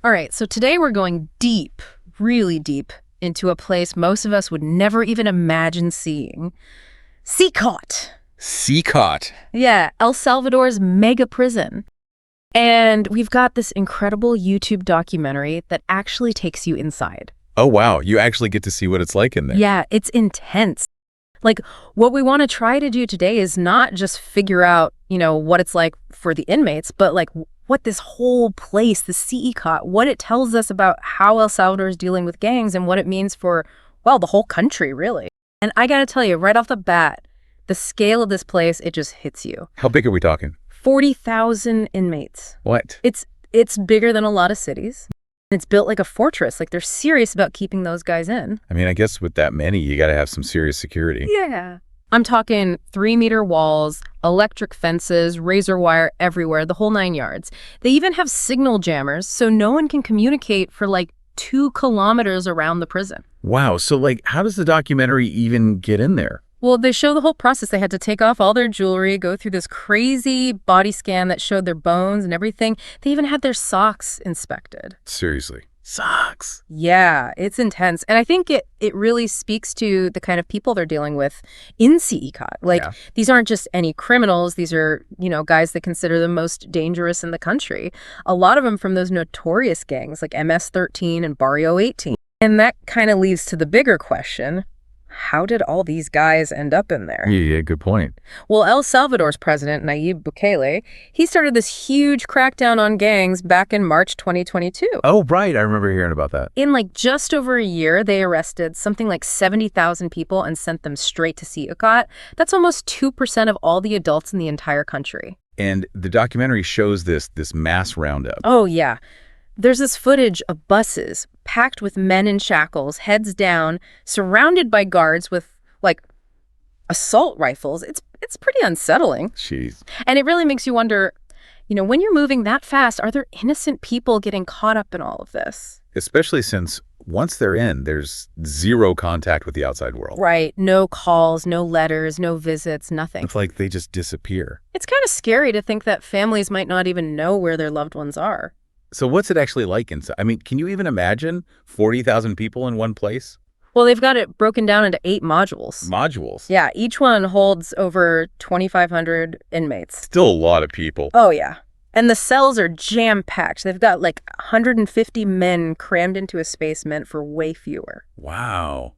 All right, so today we're going deep, really deep, into a place most of us would never even imagine seeing. CECOT. CECOT. Yeah, El Salvador's mega prison. And we've got this incredible YouTube documentary that actually takes you inside. Oh, wow. You actually get to see what it's like in there. Yeah, it's intense. Like, what we want to try to do today is not just figure out, what it's like for the inmates, but like what this whole place, the CECOT, what it tells us about how El Salvador is dealing with gangs and what it means for, well, the whole country, really. And I got to tell you, right off the bat, the scale of this place, it just hits you. How big are we talking? 40,000 inmates. What? It's bigger than a lot of cities. It's built like a fortress. Like, they're serious about keeping those guys in. I mean, I guess with that many, you got to have some serious security. Yeah. I'm talking 3-meter walls, electric fences, razor wire everywhere, the whole 9 yards. They even have signal jammers, so no one can communicate for like 2 kilometers around the prison. Wow. So, how does the documentary even get in there? Well, they show the whole process. They had to take off all their jewelry, go through this crazy body scan that showed their bones and everything. They even had their socks inspected. Seriously. Socks. Yeah, it's intense. And I think it really speaks to the kind of people they're dealing with in CECOT. These aren't just any criminals. These are, guys that consider the most dangerous in the country. A lot of them from those notorious gangs like MS-13 and Barrio 18. And that kind of leads to the bigger question. How did all these guys end up in there? Yeah, good point. Well, El Salvador's president, Nayib Bukele, he started this huge crackdown on gangs back in March 2022. Oh, right. I remember hearing about that. In just over a year, they arrested something like 70,000 people and sent them straight to CECOT. That's almost 2% of all the adults in the entire country. And the documentary shows this mass roundup. Oh, yeah. There's this footage of buses packed with men in shackles, heads down, surrounded by guards with, assault rifles. It's pretty unsettling. Jeez. And it really makes you wonder, when you're moving that fast, are there innocent people getting caught up in all of this? Especially since once they're in, there's zero contact with the outside world. Right. No calls, no letters, no visits, nothing. It's like they just disappear. It's kind of scary to think that families might not even know where their loved ones are. So what's it actually like inside? I mean, can you even imagine 40,000 people in one place? Well, they've got it broken down into 8 modules. Modules? Yeah, each one holds over 2,500 inmates. Still a lot of people. Oh, yeah. And the cells are jam-packed. They've got 150 men crammed into a space meant for way fewer. Wow.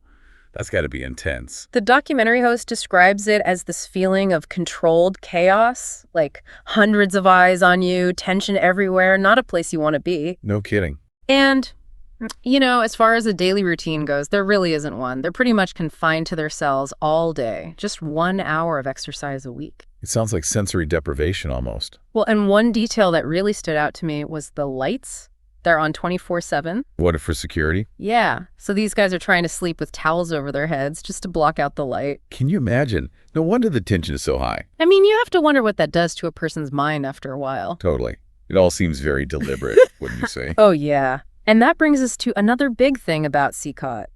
That's got to be intense. The documentary host describes it as this feeling of controlled chaos, like hundreds of eyes on you, tension everywhere, not a place you want to be. No kidding. And, as far as a daily routine goes, there really isn't one. They're pretty much confined to their cells all day, just 1 hour of exercise a week. It sounds like sensory deprivation almost. Well, and one detail that really stood out to me was the lights. They're on 24/7. What, for security? Yeah. So these guys are trying to sleep with towels over their heads just to block out the light. Can you imagine? No wonder the tension is so high. I mean, you have to wonder what that does to a person's mind after a while. Totally. It all seems very deliberate, wouldn't you say? Oh, yeah. And that brings us to another big thing about CECOT: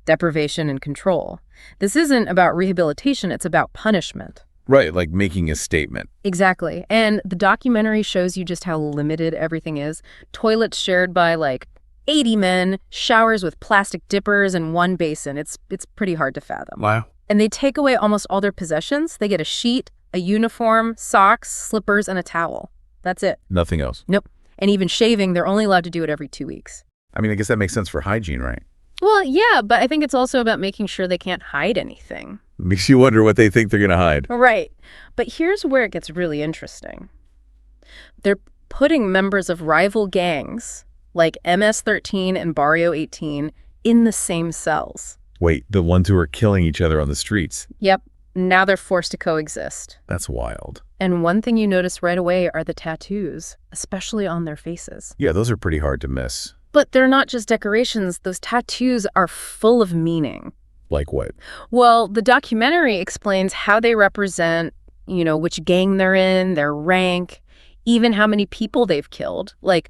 deprivation and control. This isn't about rehabilitation, it's about punishment. Right, like making a statement. Exactly. And the documentary shows you just how limited everything is. Toilets shared by 80 men, showers with plastic dippers, and 1 basin. It's pretty hard to fathom. Wow. And they take away almost all their possessions. They get a sheet, a uniform, socks, slippers, and a towel. That's it. Nothing else. Nope. And even shaving, they're only allowed to do it every 2 weeks. I mean, I guess that makes sense for hygiene, right? Well, yeah, but I think it's also about making sure they can't hide anything. Makes you wonder what they think they're going to hide. Right. But here's where it gets really interesting. They're putting members of rival gangs, like MS-13 and Barrio 18, in the same cells. Wait, the ones who are killing each other on the streets? Yep. Now they're forced to coexist. That's wild. And one thing you notice right away are the tattoos, especially on their faces. Yeah, those are pretty hard to miss. But they're not just decorations. Those tattoos are full of meaning. Like what? Well, the documentary explains how they represent, which gang they're in, their rank, even how many people they've killed. Like,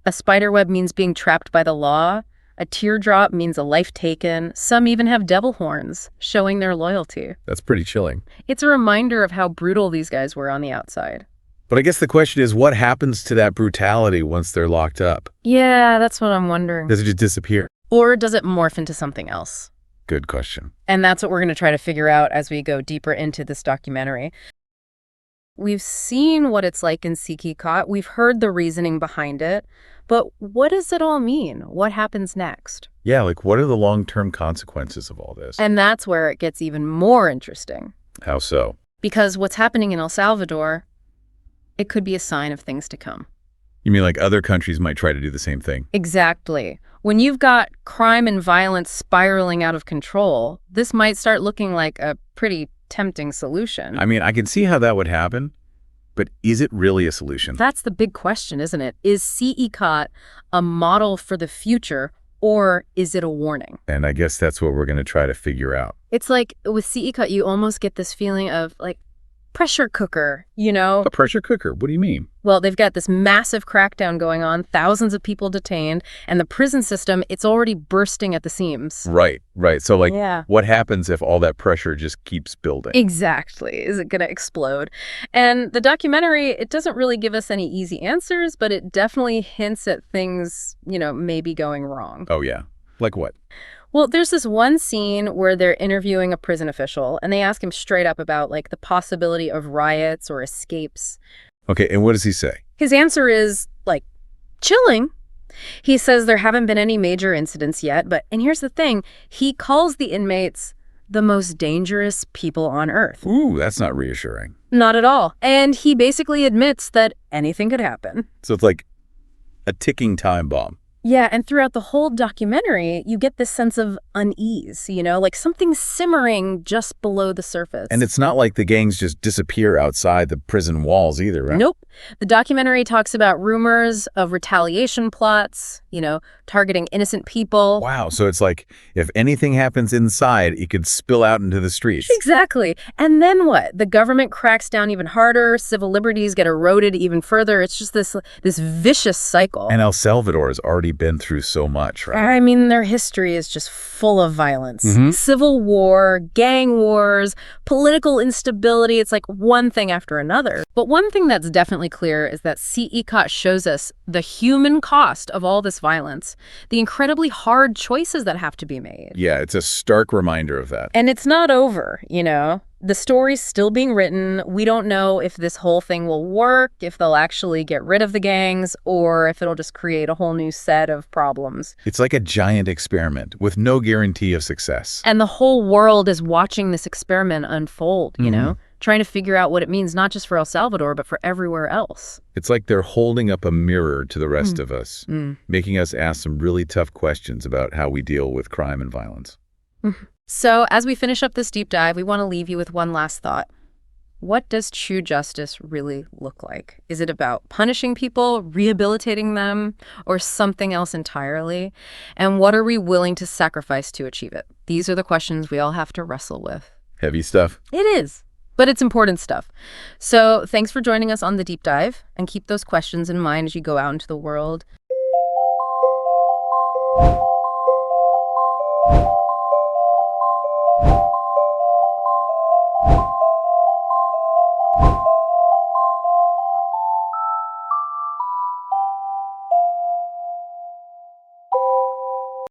a spiderweb means being trapped by the law. A teardrop means a life taken. Some even have devil horns, showing their loyalty. That's pretty chilling. It's a reminder of how brutal these guys were on the outside. But I guess the question is, what happens to that brutality once they're locked up? Yeah, that's what I'm wondering. Does it just disappear? Or does it morph into something else? Good question. And that's what we're going to try to figure out as we go deeper into this documentary. We've seen what it's like in CECOT. We've heard the reasoning behind it. But what does it all mean? What happens next? Yeah, like what are the long-term consequences of all this? And that's where it gets even more interesting. How so? Because what's happening in El Salvador, it could be a sign of things to come. You mean like other countries might try to do the same thing? Exactly. When you've got crime and violence spiraling out of control, this might start looking like a pretty tempting solution. I mean, I can see how that would happen, but is it really a solution? That's the big question, isn't it? Is CECOT a model for the future, or is it a warning? And I guess that's what we're going to try to figure out. It's like with CECOT, you almost get this feeling of like pressure cooker, you know? A pressure cooker? What do you mean? Well, they've got this massive crackdown going on, thousands of people detained, and the prison system, it's already bursting at the seams. Right. So like, yeah. What happens if all that pressure just keeps building? Exactly. Is it going to explode? And the documentary, it doesn't really give us any easy answers, but it definitely hints at things, maybe going wrong. Oh, yeah. Like what? Well, there's this one scene where they're interviewing a prison official, and they ask him straight up about, like, the possibility of riots or escapes. Okay, and what does he say? His answer is, like, chilling. He says there haven't been any major incidents yet, and here's the thing, he calls the inmates the most dangerous people on earth. Ooh, that's not reassuring. Not at all. And he basically admits that anything could happen. So it's like a ticking time bomb. Yeah, and throughout the whole documentary, you get this sense of unease, like something simmering just below the surface. And it's not like the gangs just disappear outside the prison walls either, right? Nope. The documentary talks about rumors of retaliation plots, targeting innocent people. Wow, so it's like if anything happens inside, it could spill out into the streets. Exactly. And then what? The government cracks down even harder, civil liberties get eroded even further. It's just this vicious cycle. And El Salvador has already been through so much, right? I mean, their history is just full of violence. Mm-hmm. Civil war, gang wars, political instability. It's like one thing after another. But one thing that's definitely clear is that CECOT shows us the human cost of all this violence, the incredibly hard choices that have to be made. Yeah, it's a stark reminder of that. And it's not over, The story's still being written. We don't know if this whole thing will work, if they'll actually get rid of the gangs, or if it'll just create a whole new set of problems. It's like a giant experiment with no guarantee of success. And the whole world is watching this experiment unfold, trying to figure out what it means not just for El Salvador, but for everywhere else. It's like they're holding up a mirror to the rest of us, making us ask some really tough questions about how we deal with crime and violence. So as we finish up this deep dive, we want to leave you with one last thought. What does true justice really look like? Is it about punishing people, rehabilitating them, or something else entirely? And what are we willing to sacrifice to achieve it? These are the questions we all have to wrestle with. Heavy stuff. It is, but it's important stuff. So thanks for joining us on the deep dive, and keep those questions in mind as you go out into the world.